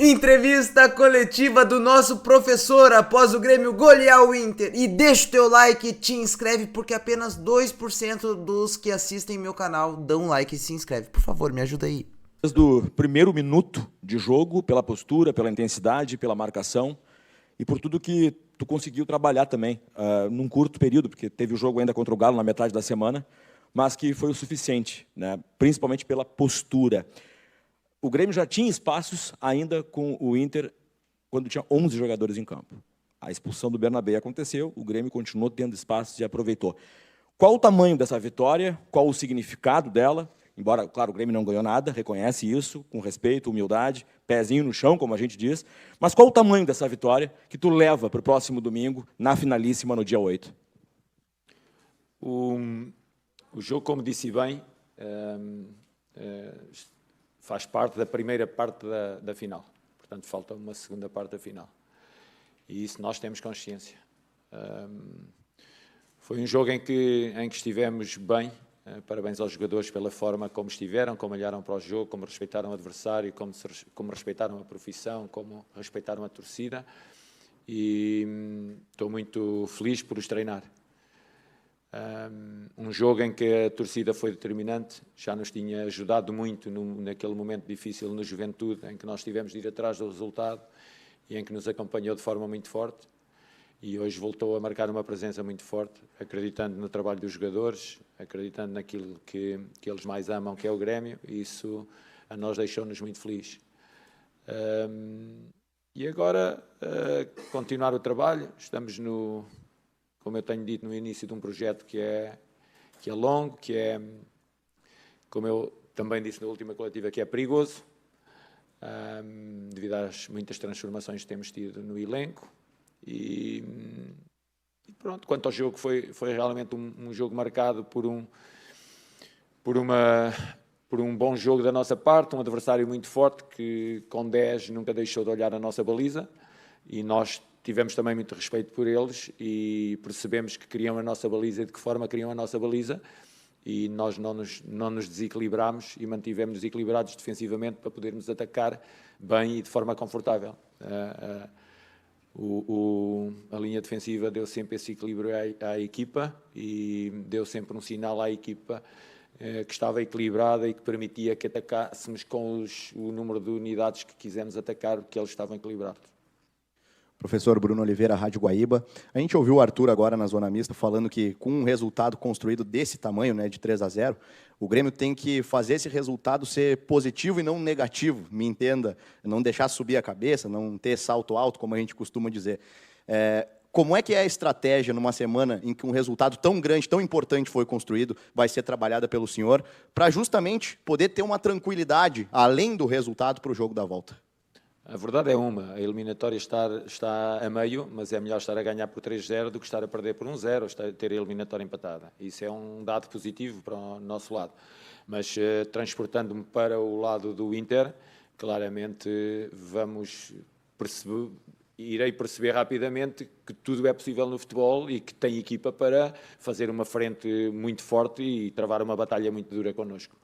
Entrevista coletiva do nosso professor após o Grêmio golear o Inter. E deixa o teu like e te inscreve, porque apenas 2% dos que assistem meu canal dão like e se inscreve. Por favor, me ajuda aí. Desde o primeiro minuto de jogo, pela postura, pela intensidade, pela marcação e por tudo que tu conseguiu trabalhar também, num curto período, porque teve o jogo ainda contra o Galo na metade da semana, mas que foi o suficiente, né? Principalmente pela postura. O Grêmio já tinha espaços ainda com o Inter quando tinha 11 jogadores em campo. A expulsão do Bernabé aconteceu, o Grêmio continuou tendo espaços e aproveitou. Qual o tamanho dessa vitória? Qual o significado dela? Embora, claro, o Grêmio não ganhou nada, reconhece isso, com respeito, humildade, pezinho no chão, como a gente diz. Mas qual o tamanho dessa vitória que tu leva para o próximo domingo, na finalíssima, no dia 8? O jogo, como disse bem, faz parte da primeira parte da final. Portanto, falta uma segunda parte da final. E isso nós temos consciência. Foi um jogo em que estivemos bem. Parabéns aos jogadores pela forma como estiveram, como olharam para o jogo, como respeitaram o adversário, como respeitaram a profissão, como respeitaram a torcida. E estou muito feliz por os treinar. Um jogo em que a torcida foi determinante, já nos tinha ajudado muito naquele momento difícil na juventude, em que nós tivemos de ir atrás do resultado e em que nos acompanhou de forma muito forte. E hoje voltou a marcar uma presença muito forte, acreditando no trabalho dos jogadores, acreditando naquilo que eles mais amam, que é o Grêmio, e isso a nós deixou-nos muito felizes. E agora, continuar o trabalho. Estamos como eu tenho dito no início, de um projeto que é longo, que é, como eu também disse na última coletiva, que é perigoso, devido às muitas transformações que temos tido no elenco. E pronto, quanto ao jogo, foi realmente um jogo marcado por um bom jogo da nossa parte, um adversário muito forte que com 10 nunca deixou de olhar a nossa baliza, e nós tivemos também muito respeito por eles e percebemos que queriam a nossa baliza e de que forma queriam a nossa baliza, e nós não nos desequilibrámos e mantivemos-nos equilibrados defensivamente para podermos atacar bem e de forma confortável. A linha defensiva deu sempre esse equilíbrio à equipa e deu sempre um sinal à equipa que estava equilibrada e que permitia que atacássemos com o número de unidades que quisemos atacar, porque eles estavam equilibrados. Professor Bruno Oliveira, Rádio Guaíba. A gente ouviu o Arthur agora na Zona Mista falando que com um resultado construído desse tamanho, né, de 3-0, o Grêmio tem que fazer esse resultado ser positivo e não negativo, me entenda, não deixar subir a cabeça, não ter salto alto, como a gente costuma dizer. Como é que é a estratégia numa semana em que um resultado tão grande, tão importante foi construído, vai ser trabalhada pelo senhor, para justamente poder ter uma tranquilidade, além do resultado, para o jogo da volta? A verdade é a eliminatória está a meio, mas é melhor estar a ganhar por 3-0 do que estar a perder por 1-0, ter a eliminatória empatada. Isso é um dado positivo para o nosso lado. Mas transportando-me para o lado do Inter, claramente irei perceber rapidamente que tudo é possível no futebol e que tem equipa para fazer uma frente muito forte e travar uma batalha muito dura connosco.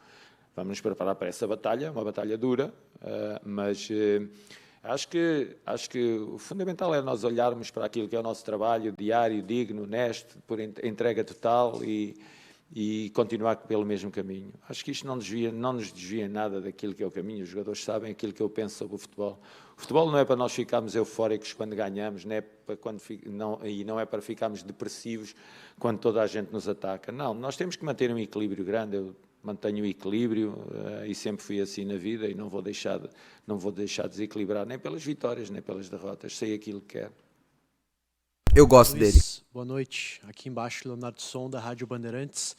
Vamos nos preparar para essa batalha, uma batalha dura, mas acho que o fundamental é nós olharmos para aquilo que é o nosso trabalho diário, digno, honesto, por entrega total e continuar pelo mesmo caminho. Acho que isto não nos desvia nada daquilo que é o caminho. Os jogadores sabem aquilo que eu penso sobre o futebol. O futebol não é para nós ficarmos eufóricos quando ganhamos, não é para ficarmos depressivos quando toda a gente nos ataca. Não, nós temos que manter um equilíbrio grande. Eu mantenho o equilíbrio e sempre fui assim na vida e não vou deixar desequilibrar nem pelas vitórias, nem pelas derrotas. Sei aquilo que quero. Eu gosto dele. Boa noite. Aqui embaixo, Leonardo Som, da Rádio Bandeirantes.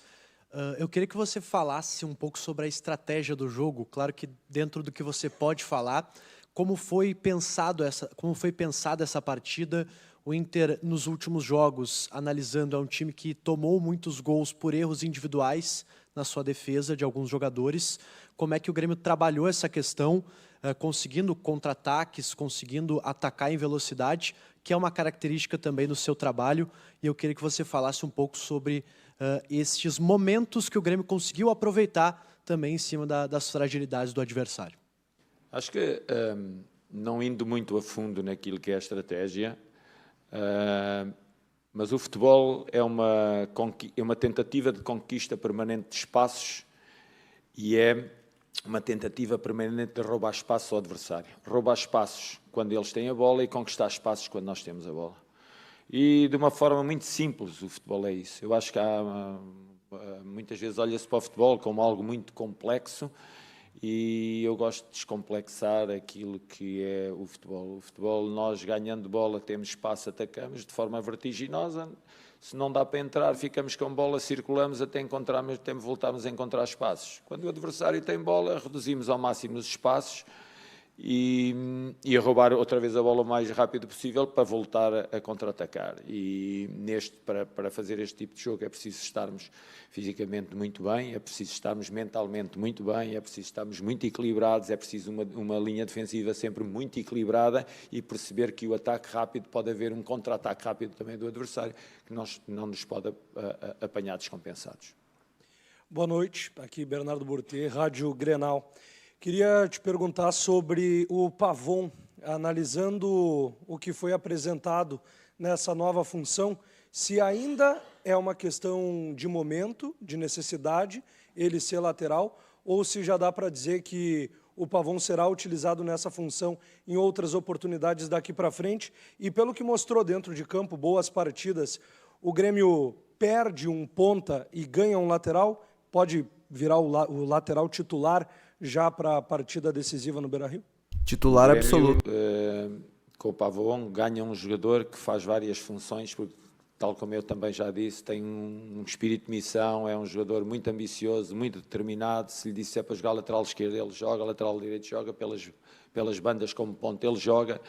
Eu queria que você falasse um pouco sobre a estratégia do jogo. Claro que dentro do que você pode falar, como foi pensada essa partida. O Inter, nos últimos jogos, analisando, é um time que tomou muitos gols por erros individuais na sua defesa de alguns jogadores. Como é que o Grêmio trabalhou essa questão, conseguindo contra-ataques, conseguindo atacar em velocidade, que é uma característica também do seu trabalho. E eu queria que você falasse um pouco sobre estes momentos que o Grêmio conseguiu aproveitar também em cima das fragilidades do adversário. Acho que não indo muito a fundo naquilo que é a estratégia, mas o futebol é uma tentativa de conquista permanente de espaços e é uma tentativa permanente de roubar espaço ao adversário. Roubar espaços quando eles têm a bola e conquistar espaços quando nós temos a bola. E de uma forma muito simples o futebol é isso. Eu acho que muitas vezes olha-se para o futebol como algo muito complexo e eu gosto de descomplexar aquilo que é o futebol. O futebol, nós ganhando bola, temos espaço, atacamos de forma vertiginosa. Se não dá para entrar, ficamos com bola, circulamos até encontrarmos tempo, voltamos a encontrar espaços. Quando o adversário tem bola, reduzimos ao máximo os espaços e a roubar outra vez a bola o mais rápido possível para voltar a contra-atacar. E para fazer este tipo de jogo é preciso estarmos fisicamente muito bem, é preciso estarmos mentalmente muito bem, é preciso estarmos muito equilibrados, é preciso uma linha defensiva sempre muito equilibrada e perceber que o ataque rápido pode haver um contra-ataque rápido também do adversário, que não nos pode apanhar descompensados. Boa noite, aqui Bernardo Burtê, Rádio Grenal. Queria te perguntar sobre o Pavon, analisando o que foi apresentado nessa nova função, se ainda é uma questão de momento, de necessidade, ele ser lateral, ou se já dá para dizer que o Pavon será utilizado nessa função em outras oportunidades daqui para frente. E pelo que mostrou dentro de campo, boas partidas, o Grêmio perde um ponta e ganha um lateral, pode virar o lateral titular já para a partida decisiva no Beira-Rio? Titular absoluto. Com o Pavon ganha um jogador que faz várias funções, porque, tal como eu também já disse, tem um espírito de missão, é um jogador muito ambicioso, muito determinado. Se lhe disser para jogar lateral esquerdo, ele joga, lateral direito joga, pelas bandas como ponto ele joga.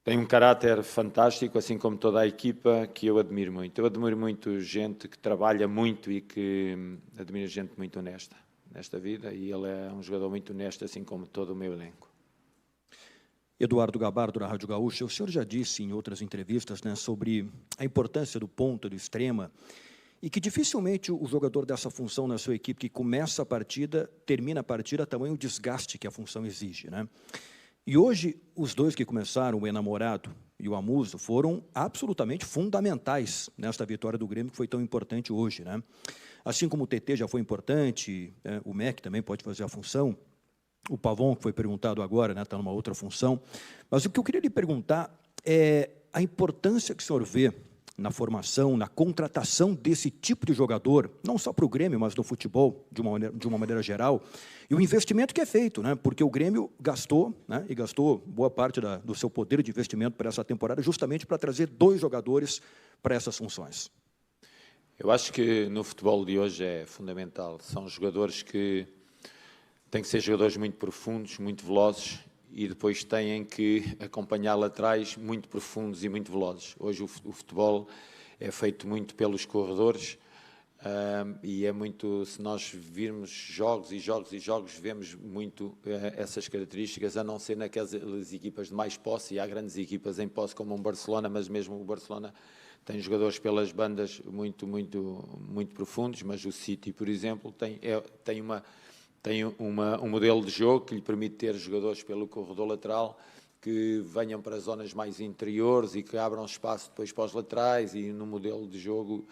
Tem um caráter fantástico, assim como toda a equipa, que eu admiro muito. Eu admiro muito gente que trabalha muito e que admiro gente muito honesta nesta vida, e ele é um jogador muito honesto, assim como todo o meu elenco. Eduardo Gabardo, da Rádio Gaúcha, o senhor já disse em outras entrevistas, né, sobre a importância do ponta, do extrema, e que dificilmente o jogador dessa função na sua equipe, que começa a partida, termina a partida, tamanho o desgaste que a função exige, né? E hoje, os dois que começaram, o Enamorado e o Amuso, foram absolutamente fundamentais nesta vitória do Grêmio, que foi tão importante hoje, né? Assim como o TT já foi importante, o MEC também pode fazer a função, o Pavon, que foi perguntado agora, né, está numa outra função. Mas o que eu queria lhe perguntar é a importância que o senhor vê na formação, na contratação desse tipo de jogador, não só para o Grêmio, mas no futebol, de uma maneira geral, e o investimento que é feito, né? Porque o Grêmio gastou, né, e gastou boa parte do seu poder de investimento para essa temporada, justamente para trazer 2 jogadores para essas funções. Eu acho que no futebol de hoje é fundamental. São jogadores que têm que ser jogadores muito profundos, muito velozes, e depois têm que acompanhar laterais muito profundos e muito velozes. Hoje o futebol é feito muito pelos corredores e é muito, se nós virmos jogos e jogos e jogos, vemos muito essas características, a não ser naquelas equipas de mais posse, e há grandes equipas em posse como o Barcelona, mas mesmo o Barcelona tem jogadores pelas bandas muito profundos, mas o City, por exemplo, tem um modelo de jogo que lhe permite ter jogadores pelo corredor lateral que venham para zonas mais interiores e que abram espaço depois para os laterais, e no modelo de jogo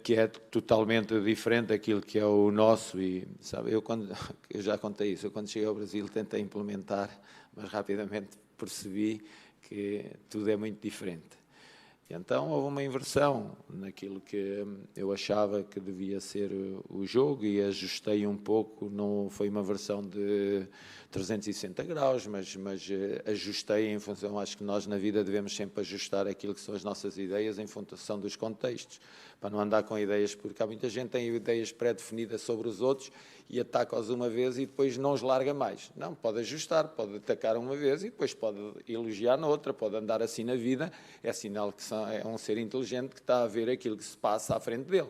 que é totalmente diferente daquilo que é o nosso. E sabe, eu já contei isso, eu quando cheguei ao Brasil tentei implementar, mas rapidamente percebi que tudo é muito diferente. E então houve uma inversão naquilo que eu achava que devia ser o jogo, e ajustei um pouco. Não foi uma versão de 360 graus, mas ajustei em função. Acho que nós na vida devemos sempre ajustar aquilo que são as nossas ideias em função dos contextos, para não andar com ideias, porque há muita gente que tem ideias pré-definidas sobre os outros e ataca-os uma vez e depois não os larga mais. Não, pode ajustar, pode atacar uma vez e depois pode elogiar na outra, pode andar assim na vida. É sinal que é um ser inteligente que está a ver aquilo que se passa à frente dele.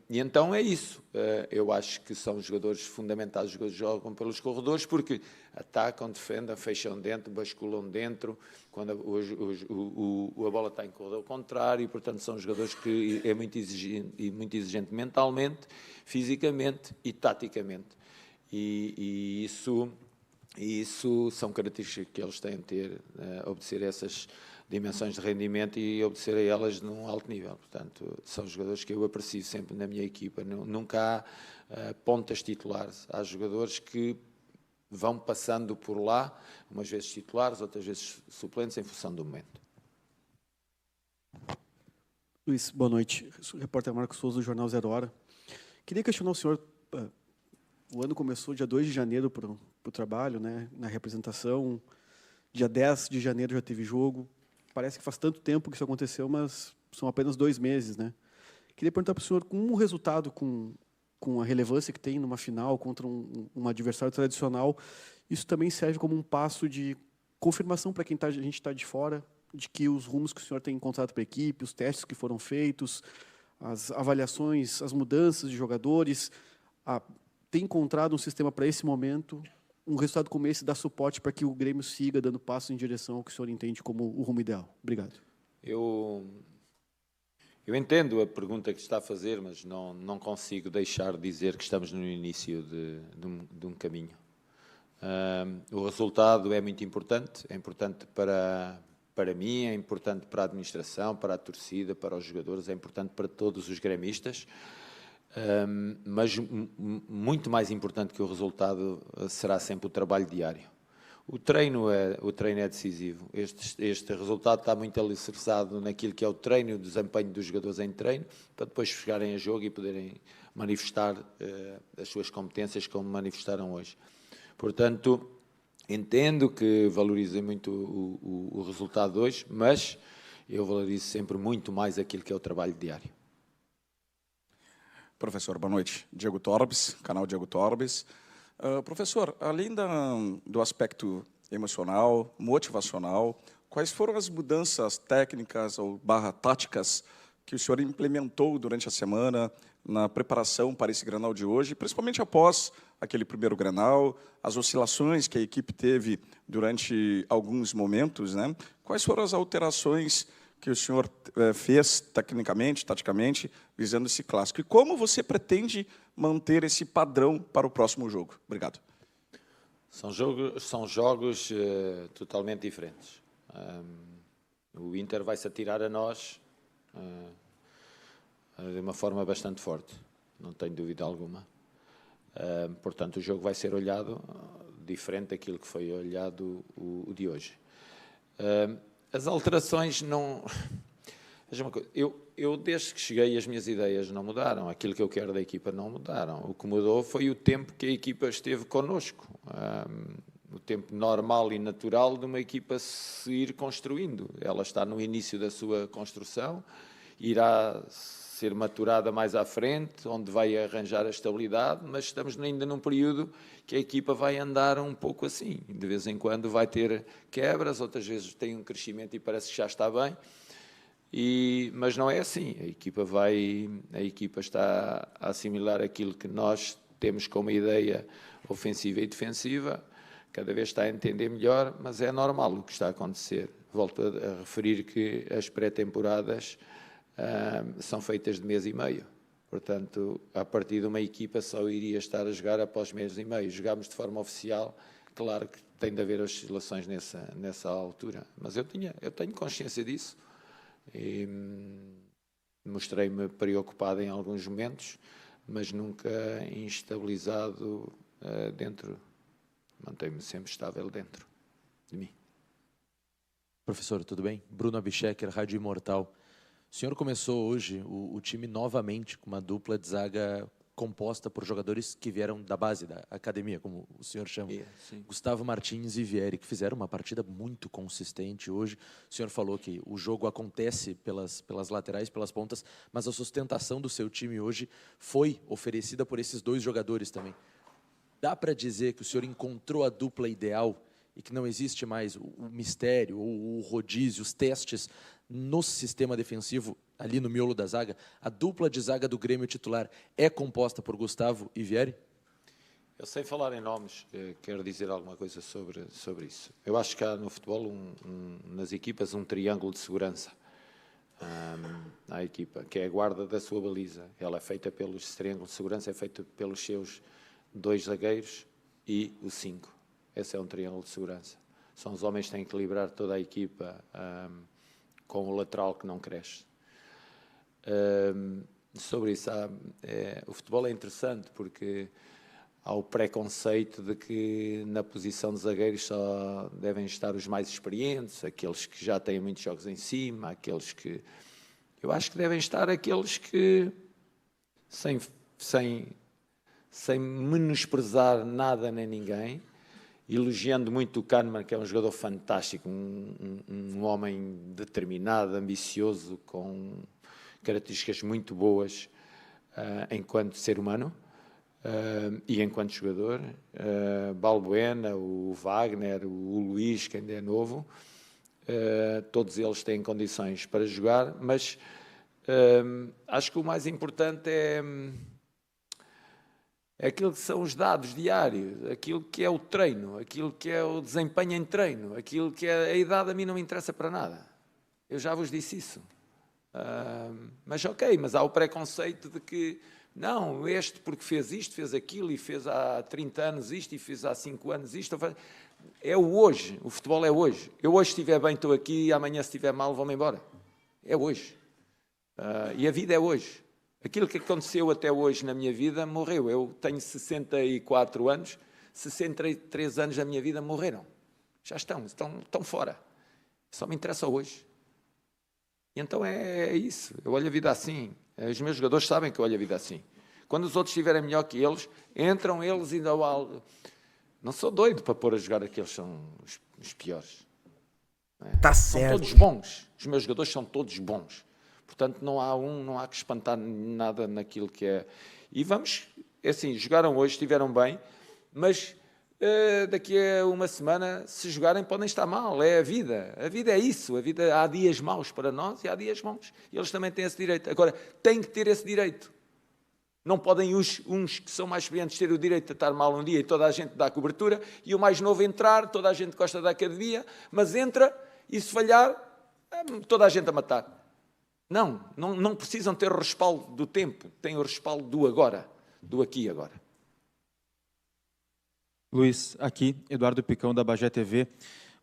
E então é isso. Eu acho que são jogadores fundamentais, os jogadores que jogam pelos corredores, porque atacam, defendem, fecham dentro, basculam dentro, quando a bola está em corredor contrário, e portanto são jogadores que é muito exigente mentalmente, fisicamente e taticamente. e isso são características que eles têm de ter, obedecer essas dimensões de rendimento e obedecer a elas num alto nível. Portanto, são jogadores que eu aprecio sempre na minha equipa. Nunca há pontas titulares. Há jogadores que vão passando por lá, umas vezes titulares, outras vezes suplentes, em função do momento. Luiz, boa noite. Sou o repórter Marcos Souza, do Jornal 0 Hora. Queria questionar o senhor. O ano começou dia 2 de janeiro para o trabalho, né, na representação. Dia 10 de janeiro já teve jogo. Parece que faz tanto tempo que isso aconteceu, mas são apenas 2 meses, né? Queria perguntar para o senhor, com um resultado com a relevância que tem numa final contra um adversário tradicional, isso também serve como um passo de confirmação para quem a gente está de fora, de que os rumos que o senhor tem encontrado para a equipe, os testes que foram feitos, as avaliações, as mudanças de jogadores, tem encontrado um sistema para esse momento, um resultado como esse dá suporte para que o Grêmio siga dando passos em direção ao que o senhor entende como o rumo ideal. Obrigado. Eu entendo a pergunta que está a fazer, mas não consigo deixar de dizer que estamos no início de um caminho. O resultado é muito importante, é importante para mim, é importante para a administração, para a torcida, para os jogadores, é importante para todos os gremistas, mas muito mais importante que o resultado será sempre o trabalho diário. O treino é decisivo. Este resultado está muito alicerçado naquilo que é o treino, o desempenho dos jogadores em treino, para depois chegarem a jogo e poderem manifestar as suas competências como manifestaram hoje. Portanto, entendo que valorizem muito o resultado de hoje, mas eu valorizo sempre muito mais aquilo que é o trabalho diário. Professor, boa noite. Diego Torbes, canal Diego Torbes. Professor, além do aspecto emocional, motivacional, quais foram as mudanças técnicas ou táticas que o senhor implementou durante a semana na preparação para esse Grenal de hoje, principalmente após aquele primeiro Grenal, as oscilações que a equipe teve durante alguns momentos, né? Quais foram as alterações que o senhor fez tecnicamente, taticamente, visando esse clássico? E como você pretende manter esse padrão para o próximo jogo? Obrigado. São jogos totalmente diferentes. O Inter vai se atirar a nós de uma forma bastante forte, não tenho dúvida alguma. Portanto, o jogo vai ser olhado diferente daquilo que foi olhado o de hoje. As alterações não... Veja uma coisa, eu desde que cheguei as minhas ideias não mudaram, aquilo que eu quero da equipa não mudaram. O que mudou foi o tempo que a equipa esteve connosco, o tempo normal e natural de uma equipa se ir construindo. Ela está no início da sua construção, irá ser maturada mais à frente, onde vai arranjar a estabilidade, mas estamos ainda num período que a equipa vai andar um pouco assim. De vez em quando vai ter quebras, outras vezes tem um crescimento e parece que já está bem. Mas não é assim. A equipa está a assimilar aquilo que nós temos como ideia ofensiva e defensiva, cada vez está a entender melhor, mas é normal o que está a acontecer. Volto a referir que as pré-temporadas são feitas de mês e meio. Portanto, a partir de uma equipa só iria estar a jogar após mês e meio. Jogámos de forma oficial, claro que tem de haver oscilações nessa altura. Mas eu tenho consciência disso e mostrei-me preocupado em alguns momentos, mas nunca instabilizado dentro. Mantenho-me sempre estável dentro de mim. Professor, tudo bem? Bruno Abchecker, Rádio Imortal. O senhor começou hoje o time novamente com uma dupla de zaga composta por jogadores que vieram da base, da academia, como o senhor chama. Gustavo Martins e Vieri, que fizeram uma partida muito consistente hoje. O senhor falou que o jogo acontece pelas laterais, pelas pontas, mas a sustentação do seu time hoje foi oferecida por esses dois jogadores também. Dá para dizer que o senhor encontrou a dupla ideal e que não existe mais o mistério, ou o rodízio, os testes no sistema defensivo, ali no miolo da zaga? A dupla de zaga do Grêmio titular é composta por Gustavo e Vieri? Eu sei falar em nomes, quero dizer alguma coisa sobre isso. Eu acho que há no futebol, nas equipas, um triângulo de segurança. À equipa, que é a guarda da sua baliza. Ela é feita esse triângulo de segurança é feito pelos seus 2 zagueiros e o 5. Esse é um triângulo de segurança. São os homens que têm que equilibrar toda a equipa com o lateral que não cresce. Sobre isso, o futebol é interessante porque há o preconceito de que na posição de zagueiros só devem estar os mais experientes, aqueles que já têm muitos jogos em cima, aqueles que... Eu acho que devem estar aqueles que, sem menosprezar nada nem ninguém, elogiando muito o Kahneman, que é um jogador fantástico, um homem determinado, ambicioso, com características muito boas enquanto ser humano e enquanto jogador. Balbuena, o Wagner, o Luís, que ainda é novo, todos eles têm condições para jogar, mas acho que o mais importante é aquilo que são os dados diários, aquilo que é o treino, aquilo que é o desempenho em treino, aquilo que é a idade. A mim não me interessa para nada. Eu já vos disse isso. Mas ok, mas há o preconceito de que não, este porque fez isto, fez aquilo, e fez há 30 anos isto, e fez há 5 anos isto. É o hoje, o futebol é hoje. Eu hoje estiver bem estou aqui, e amanhã se estiver mal vou-me embora. É hoje. E a vida é hoje. Aquilo que aconteceu até hoje na minha vida morreu. Eu tenho 64 anos, 63 anos da minha vida morreram. Já estão fora. Só me interessa hoje. E então é isso. Eu olho a vida assim. Os meus jogadores sabem que eu olho a vida assim. Quando os outros estiverem melhor que eles, entram eles e dão algo. Não sou doido para pôr a jogar aqueles, são os piores. Tá certo. São todos bons. Os meus jogadores são todos bons. Portanto, não há que espantar nada naquilo que é. E vamos, assim, jogaram hoje, estiveram bem, mas daqui a uma semana, se jogarem, podem estar mal. É a vida. A vida é isso. A vida, há dias maus para nós e há dias bons. E eles também têm esse direito. Agora, têm que ter esse direito. Não podem uns que são mais experientes ter o direito de estar mal um dia e toda a gente dá cobertura, e o mais novo entrar, toda a gente gosta da academia, mas entra e se falhar, toda a gente a matar. Não precisam ter o respaldo do tempo, têm o respaldo do agora, do aqui e agora. Luiz, aqui, Eduardo Picão, da Bagé TV.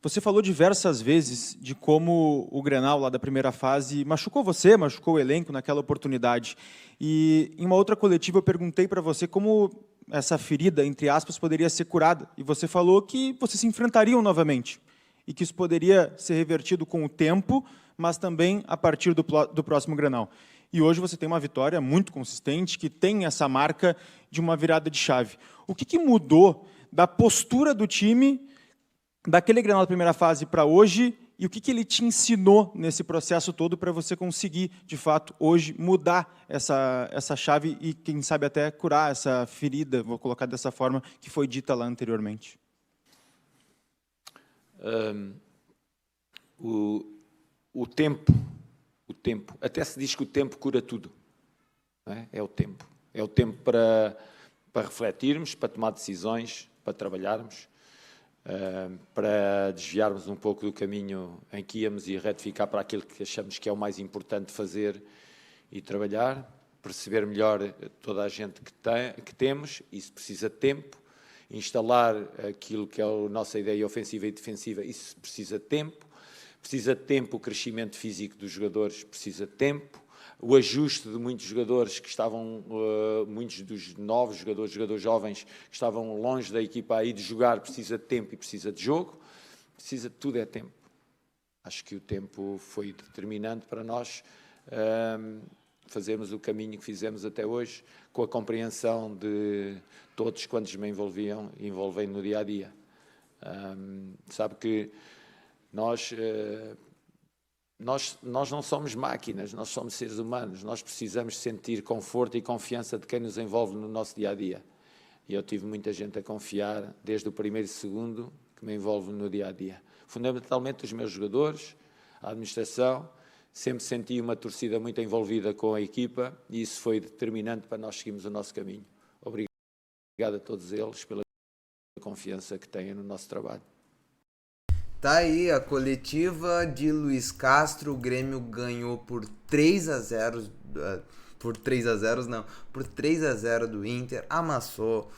Você falou diversas vezes de como o Grenal, lá da primeira fase, machucou você, machucou o elenco naquela oportunidade. E em uma outra coletiva eu perguntei para você como essa ferida, entre aspas, poderia ser curada. E você falou que vocês se enfrentariam novamente e que isso poderia ser revertido com o tempo, mas também a partir do próximo Grenal. E hoje você tem uma vitória muito consistente, que tem essa marca de uma virada de chave. O que mudou da postura do time, daquele Grenal da primeira fase para hoje, e o que ele te ensinou nesse processo todo para você conseguir, de fato, hoje, mudar essa chave e, quem sabe, até curar essa ferida, vou colocar dessa forma, que foi dita lá anteriormente? O tempo, até se diz que o tempo cura tudo. Não é? É o tempo. É o tempo para refletirmos, para tomar decisões, para trabalharmos, para desviarmos um pouco do caminho em que íamos e retificar para aquilo que achamos que é o mais importante fazer e trabalhar, perceber melhor toda a gente que temos, isso precisa de tempo, instalar aquilo que é a nossa ideia ofensiva e defensiva, isso precisa de tempo o crescimento físico dos jogadores precisa de tempo, o ajuste de muitos jogadores que estavam, muitos dos novos jogadores jovens que estavam longe da equipa aí de jogar, precisa de tempo e precisa de jogo, precisa de tudo, é tempo. Acho que o tempo foi determinante para nós fazermos o caminho que fizemos até hoje, com a compreensão de todos quantos me envolvem no dia-a-dia. Sabe que nós não somos máquinas, nós somos seres humanos, nós precisamos sentir conforto e confiança de quem nos envolve no nosso dia-a-dia. E eu tive muita gente a confiar, desde o primeiro segundo, que me envolve no dia-a-dia. Fundamentalmente os meus jogadores, a administração, sempre senti uma torcida muito envolvida com a equipa e isso foi determinante para nós seguirmos o nosso caminho. Obrigado a todos eles pela confiança que têm no nosso trabalho. Tá aí a coletiva de Luiz Castro. O Grêmio ganhou por 3-0, por 3-0 do Inter, amassou.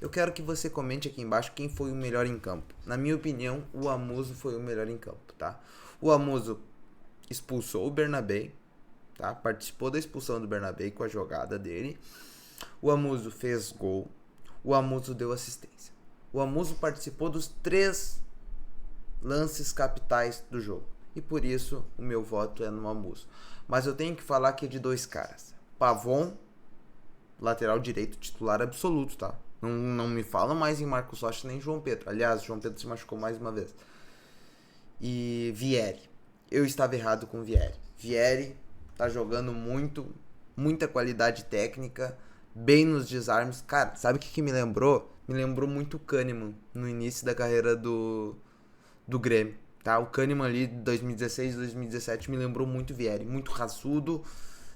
Eu quero que você comente aqui embaixo quem foi o melhor em campo. Na minha opinião, o Amuso foi o melhor em campo, tá? O Amuso expulsou o Bernabé, tá? Participou da expulsão do Bernabé com a jogada dele. O Amuso fez gol. O Amuso deu assistência. O Amuso participou dos 3 lances capitais do jogo. E por isso o meu voto é no Amuso. Mas eu tenho que falar aqui de 2 caras. Pavon, lateral direito, titular absoluto, tá? Não me fala mais em Marcos Rocha nem João Pedro. Aliás, João Pedro se machucou mais uma vez. E Vieri. Eu estava errado com Vieri. Vieri tá jogando muita qualidade técnica, bem nos desarmes. Cara, sabe o que me lembrou? Me lembrou muito o Kahneman no início da carreira do Grêmio, tá? O Kahneman ali de 2016, 2017 me lembrou muito o Vieri, muito raçudo,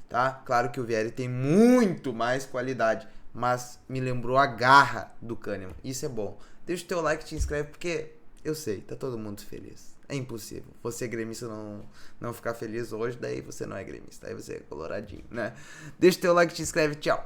tá? Claro que o Vieri tem muito mais qualidade, mas me lembrou a garra do Kahneman. Isso é bom. Deixa o teu like, te inscreve, porque eu sei, tá todo mundo feliz. É impossível. Você gremista não ficar feliz hoje, daí você não é gremista, daí você é coloradinho, né? Deixa o teu like, te inscreve, tchau.